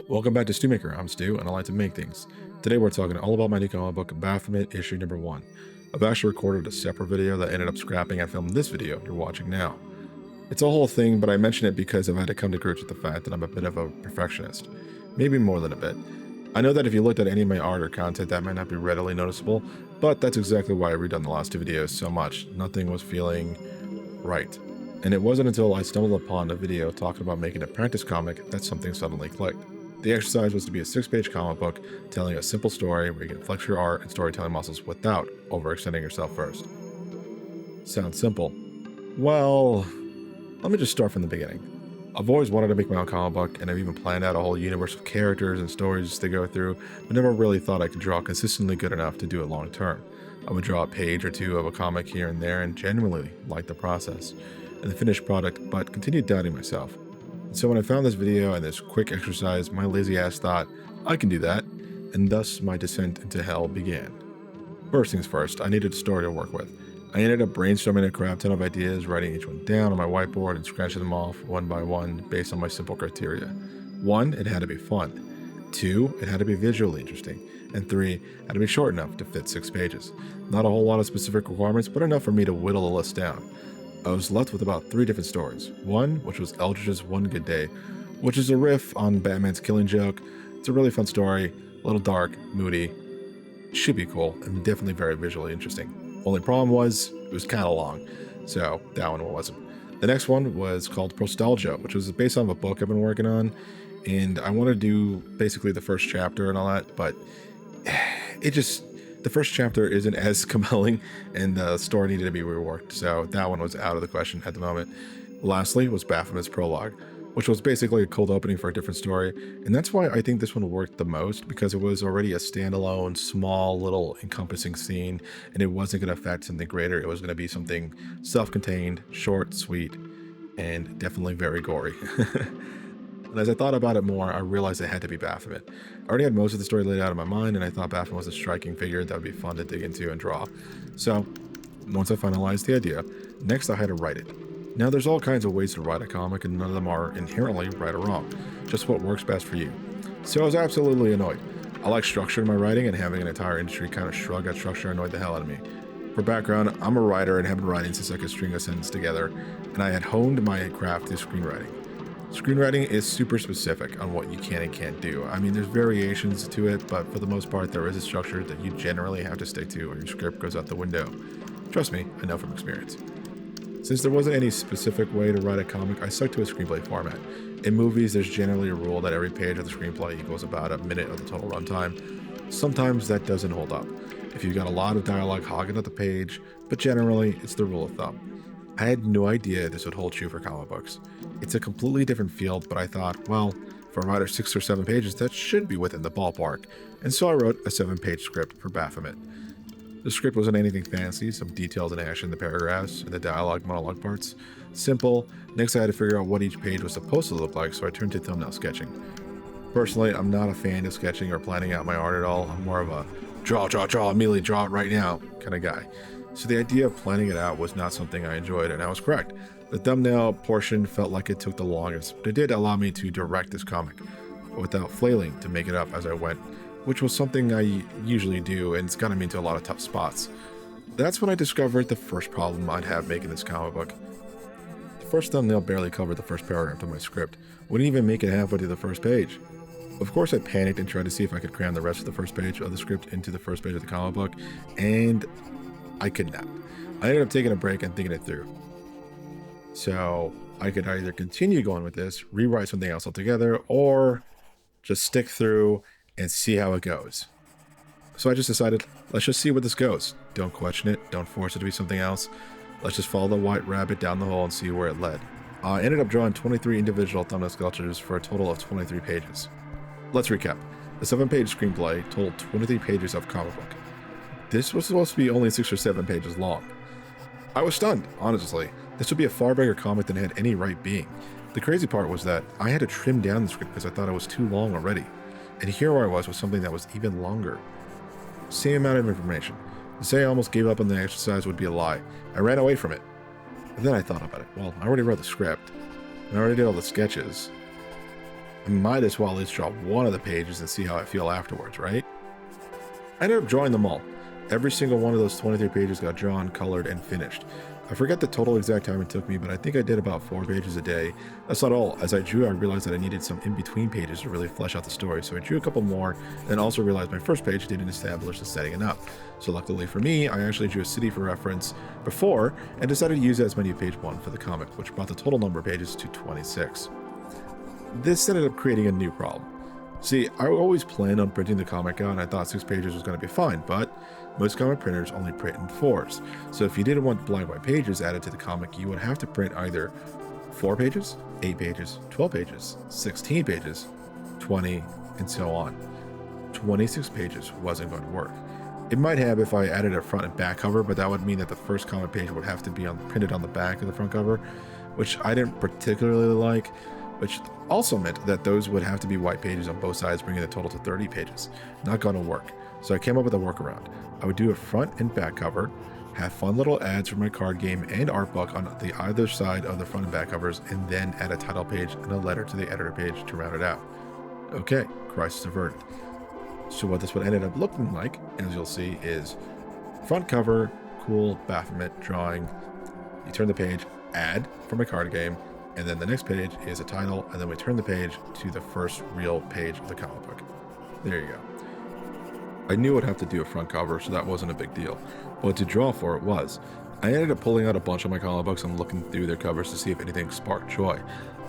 Welcome back to Stu Maker. I'm Stu, and I like to make things. Today we're talking all about my new comic book, Baphomet, issue number 1. I've actually recorded a separate video that ended up scrapping and filmed this video you're watching now. It's a whole thing, but I mention it because I've had to come to grips with the fact that I'm a bit of a perfectionist. Maybe more than a bit. I know that if you looked at any of my art or content, that might not be readily noticeable, but that's exactly why I've redone the last two videos so much. Nothing was feeling right. And it wasn't until I stumbled upon a video talking about making a practice comic that something suddenly clicked. The exercise was to be a 6-page comic book telling a simple story where you can flex your art and storytelling muscles without overextending yourself first. Sounds simple. Well, let me just start from the beginning. I've always wanted to make my own comic book, and I've even planned out a whole universe of characters and stories to go through, but never really thought I could draw consistently good enough to do it long term. I would draw a page or two of a comic here and there and genuinely like the process and the finished product, but continued doubting myself. And so when I found this video and this quick exercise, my lazy ass thought, I can do that, and thus my descent into hell began. First things first, I needed a story to work with. I ended up brainstorming a crap ton of ideas, writing each one down on my whiteboard and scratching them off one by one based on my simple criteria. 1, it had to be fun. 2, it had to be visually interesting. And 3, it had to be short enough to fit 6 pages. Not a whole lot of specific requirements, but enough for me to whittle the list down. I was left with about 3 different stories. One, which was Eldridge's One Good Day, which is a riff on Batman's Killing Joke. It's a really fun story, a little dark, moody, should be cool, and definitely very visually interesting. Only problem was, it was kind of long, so that one wasn't. The next one was called Prostalgia, which was based on a book I've been working on, and I want to do basically the first chapter and all that, but the first chapter isn't as compelling, and the story needed to be reworked, so that one was out of the question at the moment. Lastly was Baphomet's Prologue, which was basically a cold opening for a different story, and that's why I think this one worked the most, because it was already a standalone, small, little encompassing scene, and it wasn't going to affect something greater. It was going to be something self-contained, short, sweet, and definitely very gory. And as I thought about it more, I realized it had to be Baphomet. I already had most of the story laid out in my mind, and I thought Baphomet was a striking figure that would be fun to dig into and draw. So, once I finalized the idea, next I had to write it. Now, there's all kinds of ways to write a comic, and none of them are inherently right or wrong, just what works best for you. So I was absolutely annoyed. I like structure in my writing, and having an entire industry kind of shrug at structure annoyed the hell out of me. For background, I'm a writer and have been writing since I could string a sentence together, and I had honed my craft to screenwriting. Screenwriting is super specific on what you can and can't do. I mean, there's variations to it, but for the most part, there is a structure that you generally have to stick to or your script goes out the window. Trust me, I know from experience. Since there wasn't any specific way to write a comic, I stuck to a screenplay format. In movies, there's generally a rule that every page of the screenplay equals about a minute of the total runtime. Sometimes that doesn't hold up, if you've got a lot of dialogue hogging up the page, but generally, it's the rule of thumb. I had no idea this would hold true for comic books. It's a completely different field, but I thought, well, for a writer 6 or 7 pages, that should be within the ballpark, and so I wrote a 7-page script for Baphomet. The script wasn't anything fancy, some details and action in the paragraphs and the dialogue monologue parts. Simple. Next I had to figure out what each page was supposed to look like, so I turned to thumbnail sketching. Personally, I'm not a fan of sketching or planning out my art at all. I'm more of a draw, immediately draw it right now kind of guy. So the idea of planning it out was not something I enjoyed, and I was correct. The thumbnail portion felt like it took the longest, but it did allow me to direct this comic without flailing to make it up as I went, which was something I usually do, and it's gotten me into a lot of tough spots. That's when I discovered the first problem I'd have making this comic book. The first thumbnail barely covered the first paragraph of my script, wouldn't even make it halfway to the first page. Of course I panicked and tried to see if I could cram the rest of the first page of the script into the first page of the comic book, and I could not. I ended up taking a break and thinking it through. So I could either continue going with this, rewrite something else altogether, or just stick through and see how it goes. So I just decided, let's just see where this goes. Don't question it, don't force it to be something else. Let's just follow the white rabbit down the hole and see where it led. I ended up drawing 23 individual thumbnail sculptures for a total of 23 pages. Let's recap. The 7-page screenplay totaled 23 pages of comic book. This was supposed to be only 6 or 7 pages long. I was stunned, honestly. This would be a far bigger comic than it had any right being. The crazy part was that I had to trim down the script because I thought it was too long already. And here where I was something that was even longer. Same amount of information. To say I almost gave up on the exercise would be a lie. I ran away from it. And then I thought about it. Well, I already wrote the script, and I already did all the sketches. I might as well at least draw one of the pages and see how I feel afterwards, right? I ended up drawing them all. Every single one of those 23 pages got drawn, colored, and finished. I forget the total exact time it took me, but I think I did about 4 pages a day. That's not all. As I drew, I realized that I needed some in-between pages to really flesh out the story, so I drew a couple more, and also realized my first page didn't establish the setting enough. So luckily for me, I actually drew a city for reference before, and decided to use it as my new page 1 for the comic, which brought the total number of pages to 26. This ended up creating a new problem. See, I always planned on printing the comic out, and I thought 6 pages was going to be fine, but most comic printers only print in 4s. So if you didn't want black and white pages added to the comic, you would have to print either 4 pages, 8 pages, 12 pages, 16 pages, 20, and so on. 26 pages wasn't going to work. It might have if I added a front and back cover, but that would mean that the first comic page would have to be printed on the back of the front cover, which I didn't particularly like, which also meant that those would have to be white pages on both sides, bringing the total to 30 pages. Not going to work. So I came up with a workaround. I would do a front and back cover, have fun little ads for my card game and art book on the either side of the front and back covers, and then add a title page and a letter to the editor page to round it out. Okay, crisis averted. So what this would ended up looking like, as you'll see, is front cover, cool Baphomet drawing. You turn the page, ad for my card game, and then the next page is a title, and then we turn the page to the first real page of the comic book. There you go. I knew I'd have to do a front cover, so that wasn't a big deal, but to draw for it was. I ended up pulling out a bunch of my comic books and looking through their covers to see if anything sparked joy.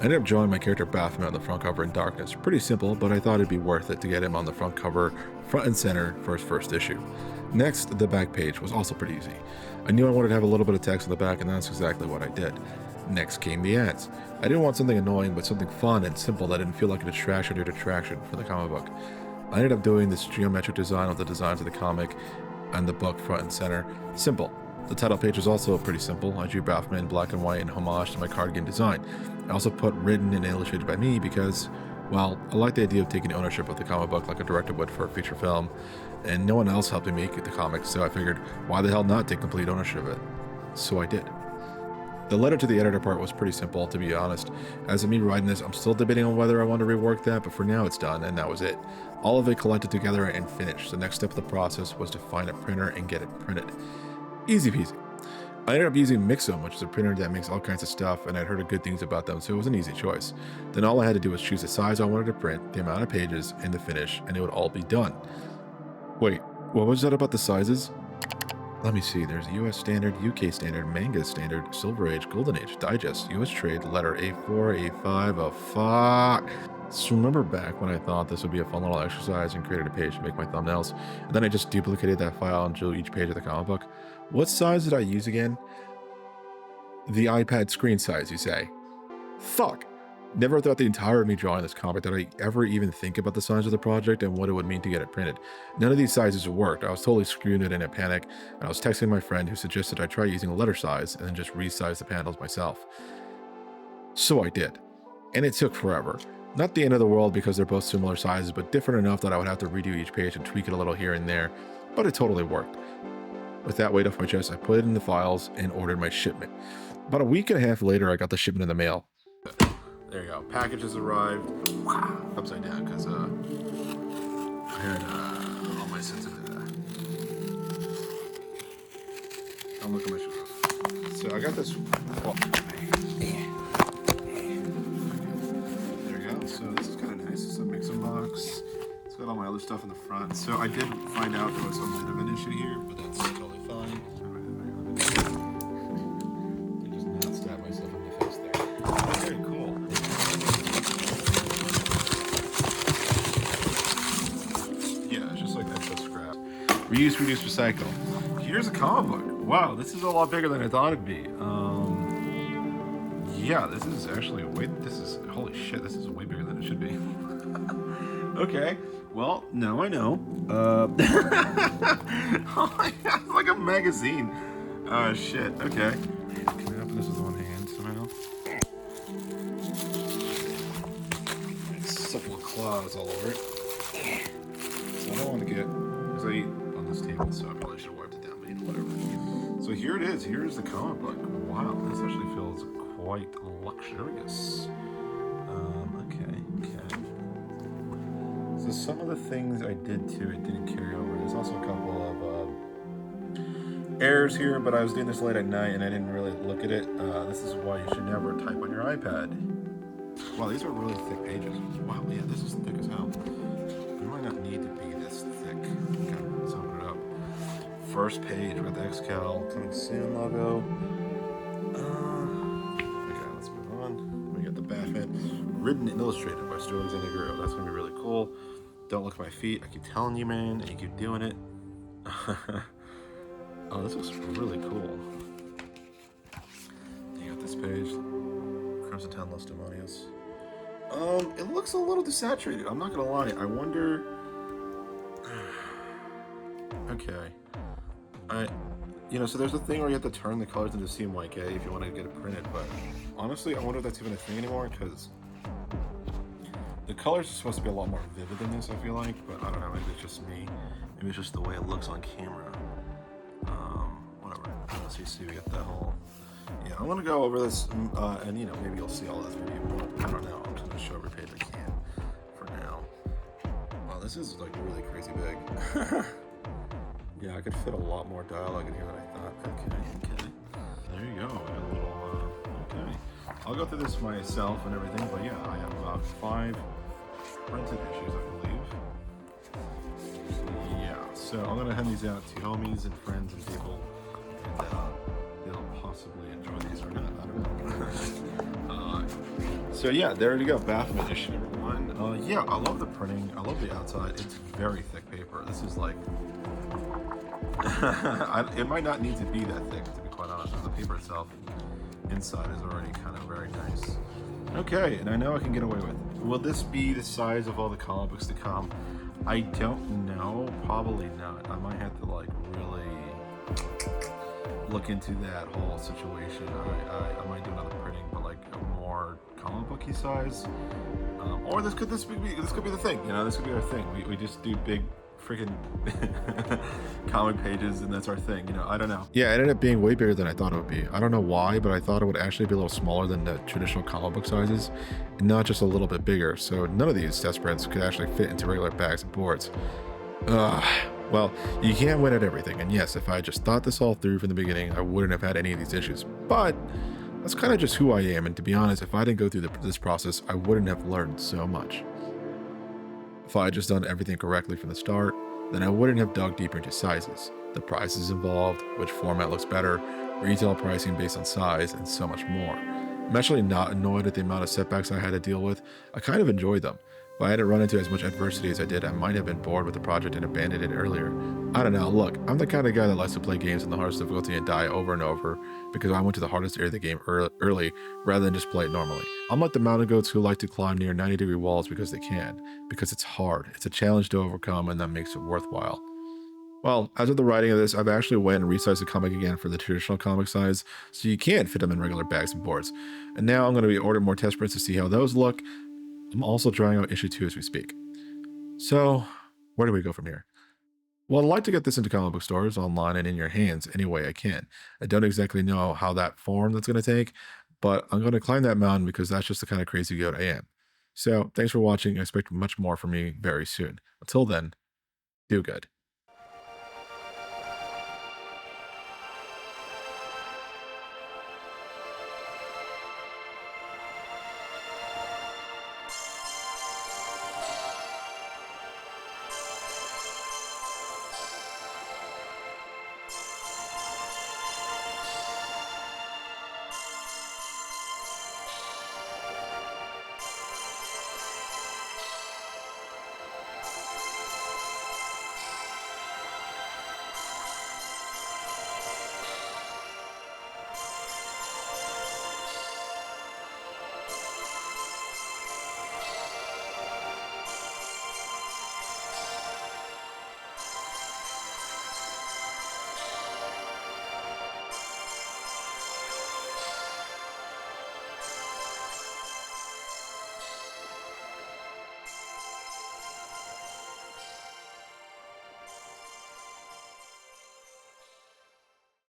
I ended up drawing my character Baphomet on the front cover in darkness. Pretty simple, but I thought it'd be worth it to get him on the front cover, front and center for his first issue. Next, the back page was also pretty easy. I knew I wanted to have a little bit of text on the back, and that's exactly what I did. Next came the ads. I didn't want something annoying, but something fun and simple that didn't feel like a distraction or detraction from the comic book. I ended up doing this geometric design of the designs of the comic and the book front and center. Simple. The title page was also pretty simple. I drew Baphomet in black and white in homage to my card game design. I also put written and illustrated by me because, well, I like the idea of taking ownership of the comic book like a director would for a feature film, and no one else helped me make the comic, so I figured, why the hell not take complete ownership of it? So I did. The letter to the editor part was pretty simple, to be honest. As of me writing this, I'm still debating on whether I want to rework that, but for now it's done, and that was it. All of it collected together and finished. The next step of the process was to find a printer and get it printed. Easy peasy. I ended up using Mixum, which is a printer that makes all kinds of stuff, and I'd heard good things about them, so it was an easy choice. Then all I had to do was choose the size I wanted to print, the amount of pages, and the finish, and it would all be done. Wait, what was that about the sizes? Let me see, there's US Standard, UK Standard, Manga Standard, Silver Age, Golden Age, Digest, US Trade, letter A4, A5, oh fuck. So remember back when I thought this would be a fun little exercise and created a page to make my thumbnails, and then I just duplicated that file and drew each page of the comic book? What size did I use again? The iPad screen size, you say? Fuck. Never throughout the entire of me drawing this comic did I ever even think about the size of the project and what it would mean to get it printed. None of these sizes worked. I was totally screwing it in a panic, and I was texting my friend who suggested I try using a letter size and then just resize the panels myself. So I did. And it took forever. Not the end of the world because they're both similar sizes, but different enough that I would have to redo each page and tweak it a little here and there, but it totally worked. With that weight off my chest, I put it in the files and ordered my shipment. About a week and a half later, I got the shipment in the mail. There you go. Packages arrived. Wow. Upside down because I had all my sensitive. Don't look at my shoes. So I got this. Well, there you go. So this is kind of nice. It's a mix-in box. It's got all my other stuff in the front. So I did find out there was some bit of an issue here, but that's totally fine. I just not stab myself in the face there. Okay, cool. Reuse, reduce, recycle. Here's a comic book. Wow, this is a lot bigger than I thought it'd be. Yeah, this is actually holy shit, this is way bigger than it should be. Okay, well, now I know. Oh my god, it's like a magazine. Shit, okay. Can I open this with one hand somehow? It's full of claws all over it. So I don't want to get, because I eat on this table, so I probably should have wiped it down, but whatever. So here it is. Here's the comic book. Wow, this actually feels quite luxurious. Okay. So some of the things I did too, it didn't carry over. There's also a couple of errors here, but I was doing this late at night and I didn't really look at it. This is why you should never type on your iPad. Wow, these are really thick pages. Wow, yeah, this is thick as hell. It might not need to be this thick. Okay, let's open it up. First page with the XCal coming soon logo. Okay, let's move on. We got the Baphomet, written and illustrated by Sterling Zaniguro. That's gonna be really cool. Don't look at my feet. I keep telling you, man, and you keep doing it. Oh, this looks really cool. You got this page, Crimson Town Los Demonios. It looks a little desaturated. I'm not gonna lie. I wonder. Okay, so there's a thing where you have to turn the colors into CMYK if you want to get it printed. But honestly, I wonder if that's even a thing anymore because the colors are supposed to be a lot more vivid than this. I feel like, but I don't know. Maybe it's just me. Maybe it's just the way it looks on camera. Whatever. Let's see. We got that whole. Yeah, I'm gonna go over this, and maybe you'll see all this. Maybe you won't. I don't know. I'm just gonna show every page I can for now. Wow, this is like really crazy big. Yeah, I could fit a lot more dialogue in here than I thought. Okay. There you go. We got a little. Okay. I'll go through this myself and everything, but yeah, I have about 5 printed issues, I believe. Yeah. So I'm gonna hand these out to homies and friends and people, and they'll possibly enjoy these or not. I don't know. So yeah, there you go. Baphomet issue number 1. Yeah, I love the printing. I love the outside. It's very thick paper. This is like. It might not need to be that thick, to be quite honest. The paper itself inside is already kind of very nice. Okay, and I know I can get away with it. Will this be the size of all the comic books to come? I don't know. Probably not. I might have to like really look into that whole situation. I might do another printing, but like a more comic booky size. Or this could be the thing. This could be our thing. We just do big freaking comic pages and that's our thing. I don't know. Yeah, it ended up being way bigger than I thought it would be. I don't know why, but I thought it would actually be a little smaller than the traditional comic book sizes, and not just a little bit bigger. So none of these test prints could actually fit into regular bags and boards. Well, you can't win at everything, and yes, if I just thought this all through from the beginning, I wouldn't have had any of these issues. But that's kind of just who I am, and to be honest, if I didn't go through this process, I wouldn't have learned so much. If I had just done everything correctly from the start, then I wouldn't have dug deeper into sizes, the prices involved, which format looks better, retail pricing based on size, and so much more. I'm actually not annoyed at the amount of setbacks I had to deal with. I kind of enjoyed them. If I hadn't run into as much adversity as I did, I might have been bored with the project and abandoned it earlier. I don't know, look, I'm the kind of guy that likes to play games in the hardest difficulty and die over and over because I went to the hardest area of the game early rather than just play it normally. I'm like the mountain goats who like to climb near 90-degree walls because they can, because it's hard, it's a challenge to overcome, and that makes it worthwhile. Well, as of the writing of this, I've actually went and resized the comic again for the traditional comic size, so you can fit them in regular bags and boards. And now I'm going to be ordering more test prints to see how those look. I'm also trying out issue 2 as we speak. So, where do we go from here? Well, I'd like to get this into comic book stores, online, and in your hands any way I can. I don't exactly know how that form that's going to take, but I'm going to climb that mountain because that's just the kind of crazy goat I am. So, thanks for watching. I expect much more from me very soon. Until then, do good.